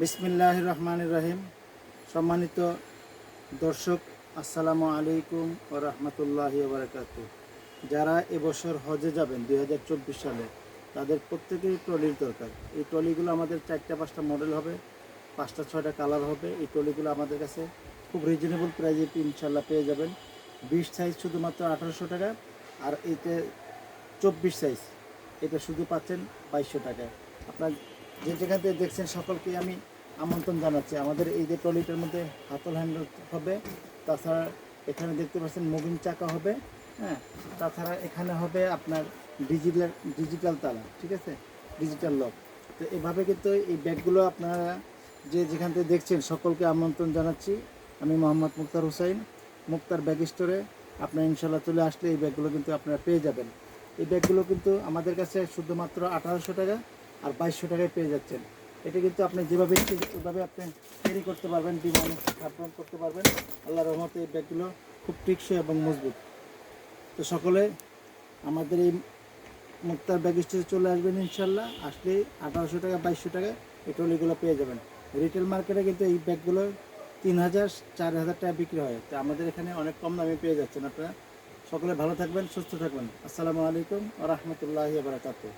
বিসমিল্লাহির রহমানির রহিম। সম্মানিত দর্শক, আসসালামু আলাইকুম ওয়া রাহমাতুল্লাহি ওয়া বারাকাতুহু। যারা এবছর হজে যাবেন 2024 সালে, তাদের প্রত্যেকেরই ট্রলির দরকার। এই ট্রলিগুলো আমাদের 4-5টা মডেল হবে, 5-6টা কালার হবে। এই ট্রলিগুলো আমাদের কাছে খুব রিজনেবল প্রাইজে ইনশাল্লাহ পেয়ে যাবেন। 20 সাইজ শুধুমাত্র 1800 টাকা, আর এইতে 24 সাইজ এটা শুধু পাচ্ছেন 2200 টাকায়। আপনার যে যেখান থেকে দেখছেন সকলকে আমি আমন্ত্রণ জানাচ্ছি। আমাদের এই যে ট্রলিটার মধ্যে হাতল হ্যান্ডেল হবে, তাছাড়া এখানে দেখতে পাচ্ছেন মুভিং চাকা হবে, হ্যাঁ। তাছাড়া এখানে হবে আপনার ডিজিটাল তালা, ঠিক আছে, ডিজিটাল লক। তো এভাবে কিন্তু এই ব্যাগগুলো আপনারা যে যেখান থেকে দেখছেন সকলকে আমন্ত্রণ জানাচ্ছি। আমি মোহাম্মদ মুক্তার হুসাইন, মুক্তার ব্যাগ স্টোরে আপনার ইনশাল্লাহ চলে আসলে এই ব্যাগগুলো কিন্তু আপনারা পেয়ে যাবেন। এই ব্যাগগুলো কিন্তু আমাদের কাছে শুধুমাত্র 1800 টাকা আর 2200 টাকায় পেয়ে যাচ্ছেন। এটা কিন্তু আপনি যেভাবে ইচ্ছে ওইভাবে আপনি ক্যারি করতে পারবেন, বিমানে স্থাপন করতে পারবেন। আল্লাহর রহমতে এই ব্যাগগুলো খুব টেকসই এবং মজবুত। তো সকলে আমাদের এই মুক্তার ব্যাগ স্টোরে চলে আসবেন ইনশাল্লাহ। আসলে 1800 টাকা 2200 টাকায় এই ট্রলিগুলো পেয়ে যাবেন। রিটেল মার্কেটে কিন্তু এই ব্যাগগুলো 3000 4000 টাকা বিক্রি হয়। তো আমাদের এখানে অনেক কম দামে পেয়ে যাচ্ছেন আপনারা। সকলে ভালো থাকবেন, সুস্থ থাকবেন। আসসালামু আলাইকুম ওয়া রাহমাতুল্লাহি ওয়া বারাকাতুহু।